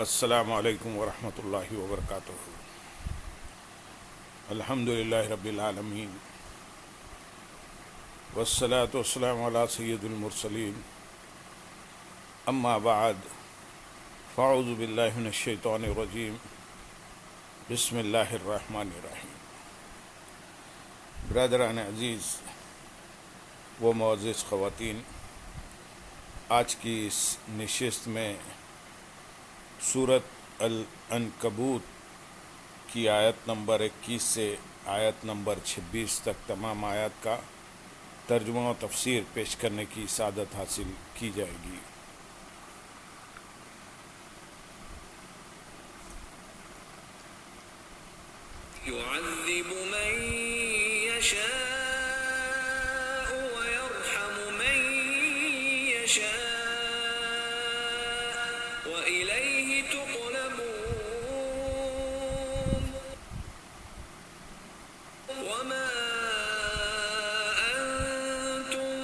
السلام علیکم ورحمۃ اللہ وبرکاتہ۔ الحمدللہ رب العالمین والصلاة والسلام علی سید المرسلین، اما بعد فاعوذ باللہ من الشیطان الرجیم، بسم اللہ الرحمن الرحیم۔ برادران عزیز و معزز خواتین، آج کی اس نشست میں سورۃ العنکبوت کی آیت نمبر 21 سے آیت نمبر 26 تک تمام آیات کا ترجمہ و تفسیر پیش کرنے کی سعادت حاصل کی جائے گی۔ يعذب من يشاء ويرحم من يشاء وإليه تقلبون وما أنتم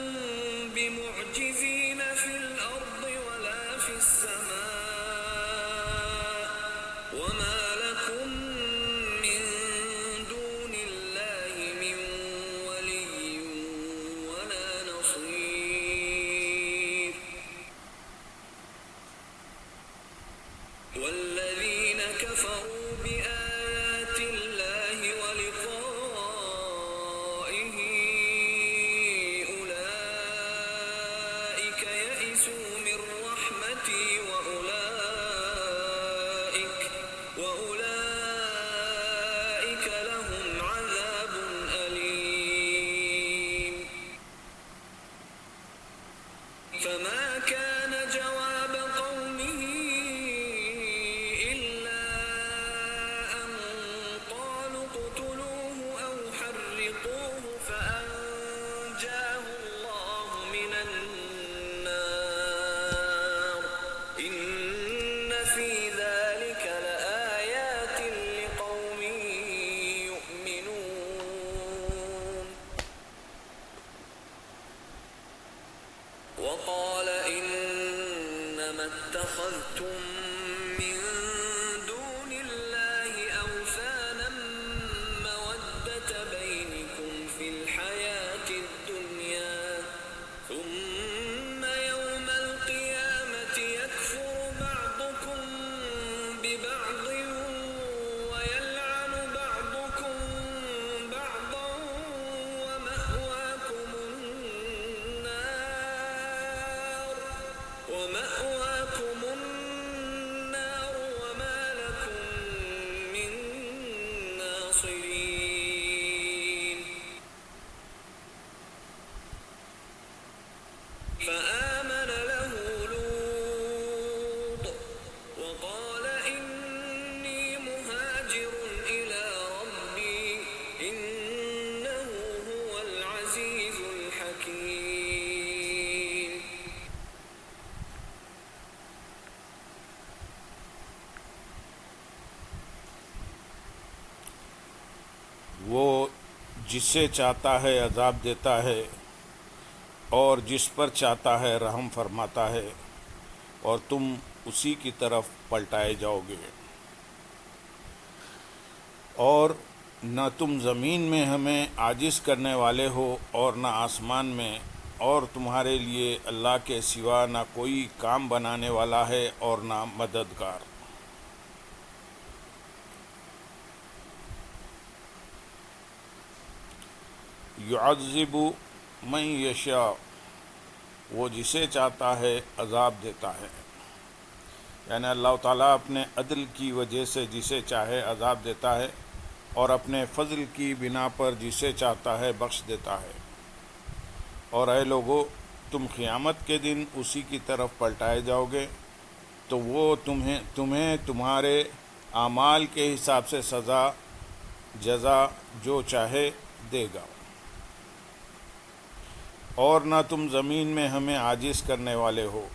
بمعجزين في الأرض ولا في السماء وما لكم من دون الله من ولي ولا نصير والذين كفروا بآيات الله ولقائه أولئك يئسوا من رحمتي وأولئك لهم عذاب أليم فما كان جواب قومه إلا أن قالوا اقتلوه أو حرقوه فأنجاه الله من النار إن في ذلك لآيات لقوم يؤمنون وقال إنما اتخذتم من دون الله أوثانا مودة بينكم في الحياة الدنيا ثم يوم القيامة يكفر بعضكم ببعض ويلعن بعضكم بعضا ومأواكم النار وما لكم من ناصرين فآمن له لوط وقال إني مهاجر إلى ربي إنه هو العزيز الحكيم وہ جسے چاہتا ہے عذاب دیتا ہے اور جس پر چاہتا ہے رحم فرماتا ہے، اور تم اسی کی طرف پلٹائے جاؤ گے۔ اور نہ تم زمین میں ہمیں عاجز کرنے والے ہو اور نہ آسمان میں، اور تمہارے لیے اللہ کے سوا نہ کوئی کام بنانے والا ہے اور نہ مددگار۔ یعذب من یشاء، وہ جسے چاہتا ہے عذاب دیتا ہے، یعنی اللہ تعالیٰ اپنے عدل کی وجہ سے جسے چاہے عذاب دیتا ہے اور اپنے فضل کی بنا پر جسے چاہتا ہے بخش دیتا ہے۔ اور اے لوگو، تم قیامت کے دن اسی کی طرف پلٹائے جاؤ گے، تو وہ تمہیں تمہارے اعمال کے حساب سے جزا جو چاہے دے گا۔ اور نہ تم زمین میں ہمیں عاجز کرنے والے ہو۔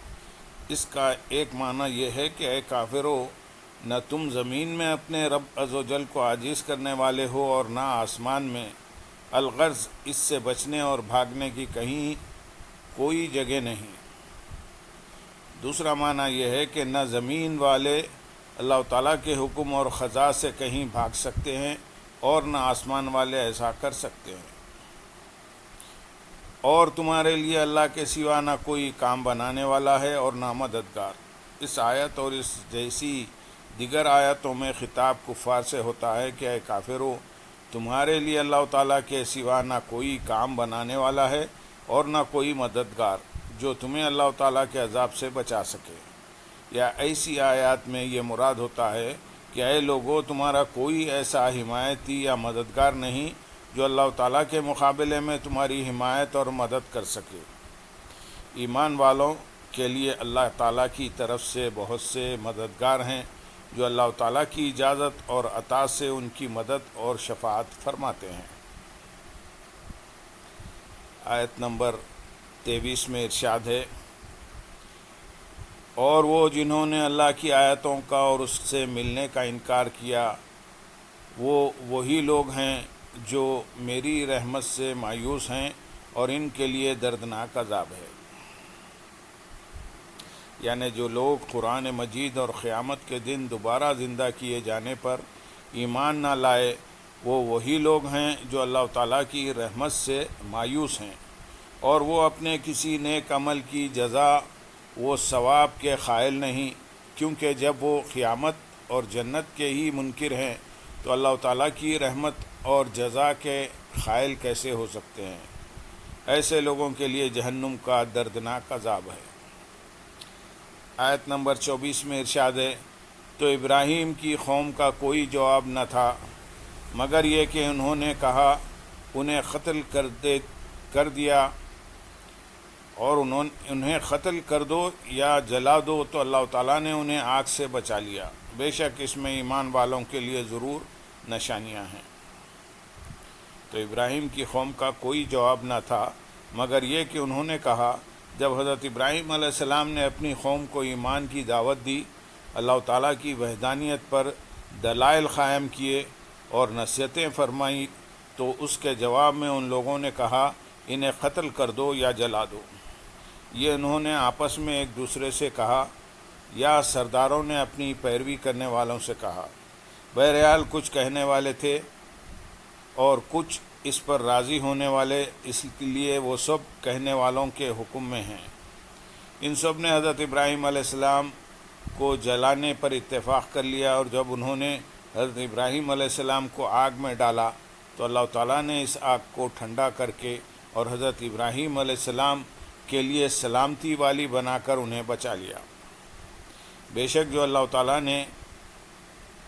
اس کا ایک معنی یہ ہے کہ اے کافرو، نہ تم زمین میں اپنے رب عز و جل کو عاجز کرنے والے ہو اور نہ آسمان میں، الغرض اس سے بچنے اور بھاگنے کی کہیں کوئی جگہ نہیں۔ دوسرا معنی یہ ہے کہ نہ زمین والے اللہ تعالیٰ کے حکم اور قضا سے کہیں بھاگ سکتے ہیں اور نہ آسمان والے ایسا کر سکتے ہیں، اور تمہارے لیے اللہ کے سوا نہ کوئی کام بنانے والا ہے اور نہ مددگار۔ اس آیت اور اس جیسی دیگر آیتوں میں خطاب کفار سے ہوتا ہے کہ اے کافرو، تمہارے لیے اللہ تعالیٰ کے سوا نہ کوئی کام بنانے والا ہے اور نہ کوئی مددگار جو تمہیں اللہ تعالیٰ کے عذاب سے بچا سکے۔ یا ایسی آیات میں یہ مراد ہوتا ہے کہ اے لوگو، تمہارا کوئی ایسا حمایتی یا مددگار نہیں جو اللہ تعالیٰ کے مقابلے میں تمہاری حمایت اور مدد کر سکے۔ ایمان والوں کے لیے اللہ تعالیٰ کی طرف سے بہت سے مددگار ہیں جو اللہ تعالیٰ کی اجازت اور عطا سے ان کی مدد اور شفاعت فرماتے ہیں۔ آیت نمبر 23 میں ارشاد ہے، اور وہ جنہوں نے اللہ کی آیتوں کا اور اس سے ملنے کا انکار کیا، وہی لوگ ہیں جو میری رحمت سے مایوس ہیں اور ان کے لیے دردناک عذاب ہے۔ یعنی جو لوگ قرآن مجید اور قیامت کے دن دوبارہ زندہ کیے جانے پر ایمان نہ لائے، وہی لوگ ہیں جو اللہ تعالیٰ کی رحمت سے مایوس ہیں، اور وہ اپنے کسی نیک عمل کی جزا و ثواب کے قائل نہیں، کیونکہ جب وہ قیامت اور جنت کے ہی منکر ہیں تو اللہ تعالیٰ کی رحمت اور جزا کے قائل کیسے ہو سکتے ہیں؟ ایسے لوگوں کے لیے جہنم کا دردناک عذاب ہے۔ آیت نمبر 24 میں ارشاد ہے، تو ابراہیم کی قوم کا کوئی جواب نہ تھا مگر یہ کہ انہوں نے کہا انہیں قتل کر دیا، اور انہیں قتل کر دو یا جلا دو تو اللہ تعالیٰ نے انہیں آگ سے بچا لیا۔ بے شک اس میں ایمان والوں کے لیے ضرور نشانیاں ہیں۔ تو ابراہیم کی قوم کا کوئی جواب نہ تھا مگر یہ کہ انہوں نے کہا، جب حضرت ابراہیم علیہ السلام نے اپنی قوم کو ایمان کی دعوت دی، اللہ تعالیٰ کی وحدانیت پر دلائل قائم کیے اور نصیحتیں فرمائیں، تو اس کے جواب میں ان لوگوں نے کہا انہیں قتل کر دو یا جلا دو۔ یہ انہوں نے آپس میں ایک دوسرے سے کہا یا سرداروں نے اپنی پیروی کرنے والوں سے کہا۔ بہرحال کچھ کہنے والے تھے اور کچھ اس پر راضی ہونے والے، اس لیے وہ سب کہنے والوں کے حکم میں ہیں۔ ان سب نے حضرت ابراہیم علیہ السلام کو جلانے پر اتفاق کر لیا، اور جب انہوں نے حضرت ابراہیم علیہ السلام کو آگ میں ڈالا تو اللہ تعالیٰ نے اس آگ کو ٹھنڈا کر کے اور حضرت ابراہیم علیہ السلام کے لیے سلامتی والی بنا کر انہیں بچا لیا۔ بے شک جو اللہ تعالیٰ نے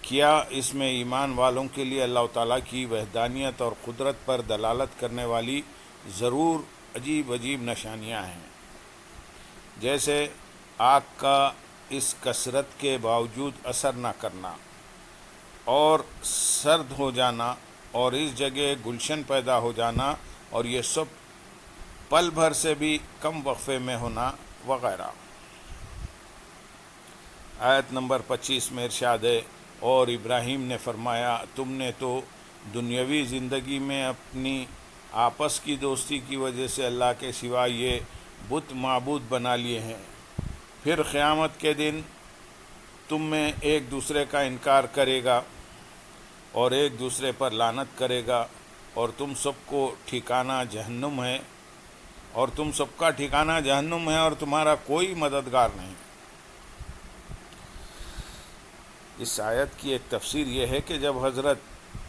کیا اس میں ایمان والوں کے لیے اللہ تعالیٰ کی وحدانیت اور قدرت پر دلالت کرنے والی ضرور عجیب عجیب نشانیاں ہیں، جیسے آگ کا اس کثرت کے باوجود اثر نہ کرنا اور سرد ہو جانا اور اس جگہ گلشن پیدا ہو جانا، اور یہ سب پل بھر سے بھی کم وقفے میں ہونا وغیرہ۔ آیت نمبر 25 میں ارشاد ہے، اور ابراہیم نے فرمایا تم نے تو دنیاوی زندگی میں اپنی آپس کی دوستی کی وجہ سے اللہ کے سوا یہ بت معبود بنا لیے ہیں، پھر قیامت کے دن تم میں ایک دوسرے کا انکار کرے گا اور ایک دوسرے پر لعنت کرے گا، اور تم سب کا ٹھکانہ جہنم ہے اور تمہارا کوئی مددگار نہیں۔ اس آیت کی ایک تفسیر یہ ہے کہ جب حضرت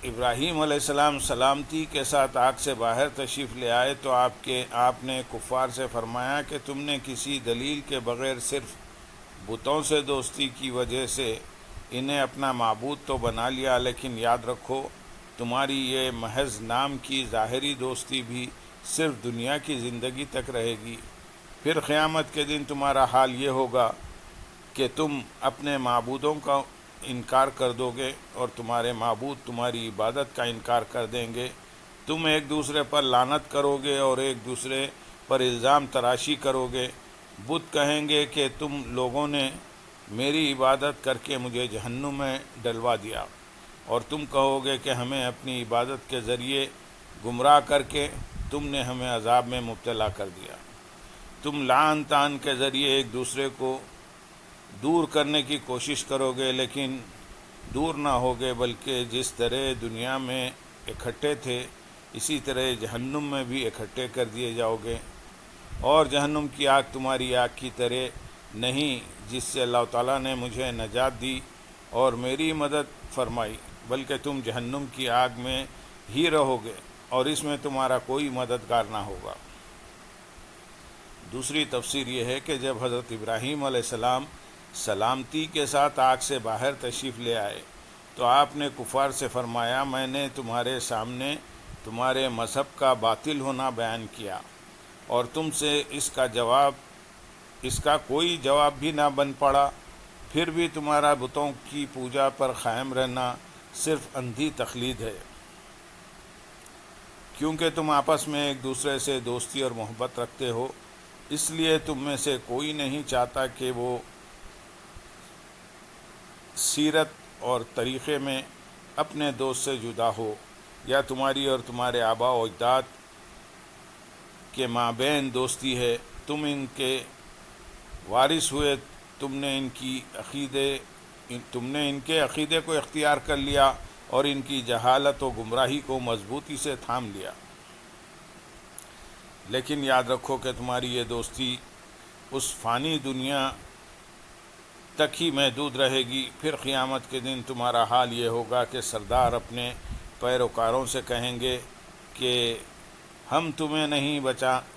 ابراہیم علیہ السلام سلامتی کے ساتھ آگ سے باہر تشریف لے آئے تو آپ نے کفار سے فرمایا کہ تم نے کسی دلیل کے بغیر صرف بتوں سے دوستی کی وجہ سے انہیں اپنا معبود تو بنا لیا، لیکن یاد رکھو تمہاری یہ محض نام کی ظاہری دوستی بھی صرف دنیا کی زندگی تک رہے گی، پھر قیامت کے دن تمہارا حال یہ ہوگا کہ تم اپنے معبودوں کا انکار کر دو گے اور تمہارے معبود تمہاری عبادت کا انکار کر دیں گے، تم ایک دوسرے پر لعنت کرو گے اور ایک دوسرے پر الزام تراشی کرو گے، بت کہیں گے کہ تم لوگوں نے میری عبادت کر کے مجھے جہنم میں ڈلوا دیا، اور تم کہو گے کہ ہمیں اپنی عبادت کے ذریعے گمراہ کر کے تم نے ہمیں عذاب میں مبتلا کر دیا۔ تم لعن تان کے ذریعے ایک دوسرے کو دور کرنے کی کوشش کرو گے لیکن دور نہ ہوگے، بلکہ جس طرح دنیا میں اکٹھے تھے اسی طرح جہنم میں بھی اکٹھے کر دیے جاؤ گے، اور جہنم کی آگ تمہاری آگ کی طرح نہیں جس سے اللہ تعالیٰ نے مجھے نجات دی اور میری مدد فرمائی، بلکہ تم جہنم کی آگ میں ہی رہو گے اور اس میں تمہارا کوئی مددگار نہ ہوگا۔ دوسری تفسیر یہ ہے کہ جب حضرت ابراہیم علیہ السلام سلامتی کے ساتھ آگ سے باہر تشریف لے آئے تو آپ نے کفار سے فرمایا، میں نے تمہارے سامنے تمہارے مذہب کا باطل ہونا بیان کیا اور تم سے اس کا کوئی جواب بھی نہ بن پڑا، پھر بھی تمہارا بتوں کی پوجا پر قائم رہنا صرف اندھی تقلید ہے، کیونکہ تم آپس میں ایک دوسرے سے دوستی اور محبت رکھتے ہو، اس لیے تم میں سے کوئی نہیں چاہتا کہ وہ سیرت اور طریقے میں اپنے دوست سے جدا ہو، یا تمہاری اور تمہارے آباء و اجداد کے مابین دوستی ہے، تم ان کے وارث ہوئے، تم نے ان کے عقیدے کو اختیار کر لیا اور ان کی جہالت و گمراہی کو مضبوطی سے تھام لیا، لیکن یاد رکھو کہ تمہاری یہ دوستی اس فانی دنیا تک ہی محدود رہے گی، پھر قیامت کے دن تمہارا حال یہ ہوگا کہ سردار اپنے پیروکاروں سے کہیں گے کہ ہم تمہیں نہیں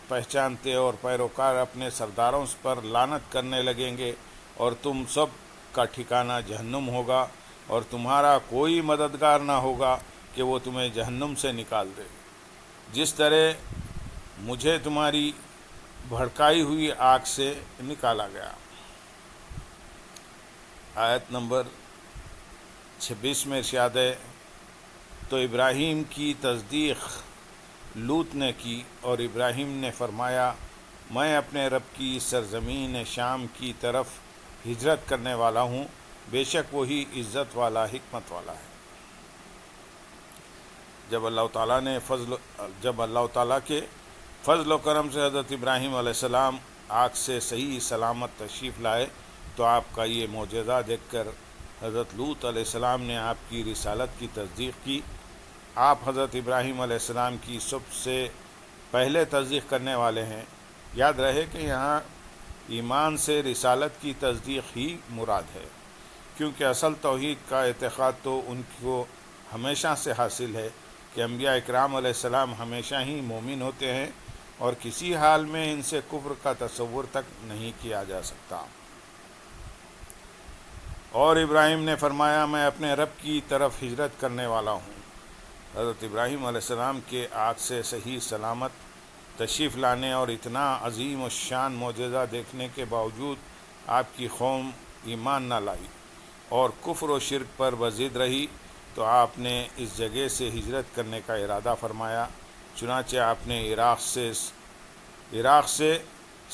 پہچانتے، اور پیروکار اپنے سرداروں پر لعنت کرنے لگیں گے، اور تم سب کا ٹھکانہ جہنم ہوگا اور تمہارا کوئی مددگار نہ ہوگا کہ وہ تمہیں جہنم سے نکال دے، جس طرح مجھے تمہاری بھڑکائی ہوئی آگ سے نکالا گیا۔ آیت نمبر 26 میں ارشاد ہے، تو ابراہیم کی تصدیق لوط نے کی اور ابراہیم نے فرمایا، میں اپنے رب کی سرزمین شام کی طرف ہجرت کرنے والا ہوں، بے شک وہی عزت والا حکمت والا ہے۔ جب اللہ تعالیٰ کے فضل و کرم سے حضرت ابراہیم علیہ السلام آگ سے صحیح سلامت تشریف لائے تو آپ کا یہ معجزہ دیکھ کر حضرت لوط علیہ السلام نے آپ کی رسالت کی تصدیق کی۔ آپ حضرت ابراہیم علیہ السلام کی سب سے پہلے تصدیق کرنے والے ہیں۔ یاد رہے کہ یہاں ایمان سے رسالت کی تصدیق ہی مراد ہے، کیونکہ اصل توحید کا اعتقاد تو ان کو ہمیشہ سے حاصل ہے کہ انبیاء اکرام علیہ السلام ہمیشہ ہی مومن ہوتے ہیں اور کسی حال میں ان سے کفر کا تصور تک نہیں کیا جا سکتا۔ اور ابراہیم نے فرمایا، میں اپنے رب کی طرف ہجرت کرنے والا ہوں۔ حضرت ابراہیم علیہ السلام کے آگ سے صحیح سلامت تشریف لانے اور اتنا عظیم الشان معجزہ دیکھنے کے باوجود آپ کی قوم ایمان نہ لائی اور کفر و شرک پر بضد رہی تو آپ نے اس جگہ سے ہجرت کرنے کا ارادہ فرمایا۔ چنانچہ آپ نے عراق سے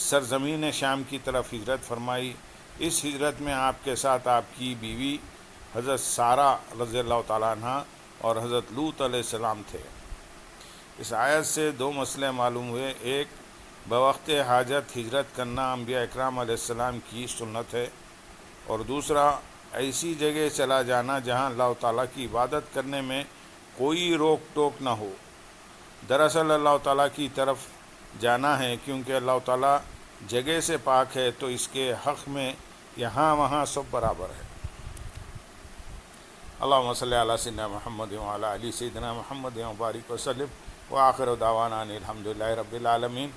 سرزمین شام کی طرف ہجرت فرمائی۔ اس ہجرت میں آپ کے ساتھ آپ کی بیوی حضرت سارہ رضی اللہ تعالیٰ عنہ اور حضرت لوط علیہ السلام تھے۔ اس آیت سے دو مسئلے معلوم ہوئے، ایک بوقت حاجت ہجرت کرنا انبیاء اکرام علیہ السلام کی سنت ہے، اور دوسرا ایسی جگہ چلا جانا جہاں اللہ تعالیٰ کی عبادت کرنے میں کوئی روک ٹوک نہ ہو۔ دراصل اللہ تعالیٰ کی طرف جانا ہے، کیونکہ اللہ تعالیٰ جگہ سے پاک ہے تو اس کے حق میں یہاں وہاں سب برابر ہے۔ اللہم صلی علی سیدنا محمد وعلی آل سیدنا محمد وبارک وسلم وآخر دعوانا ان الحمد للہ رب العالمین۔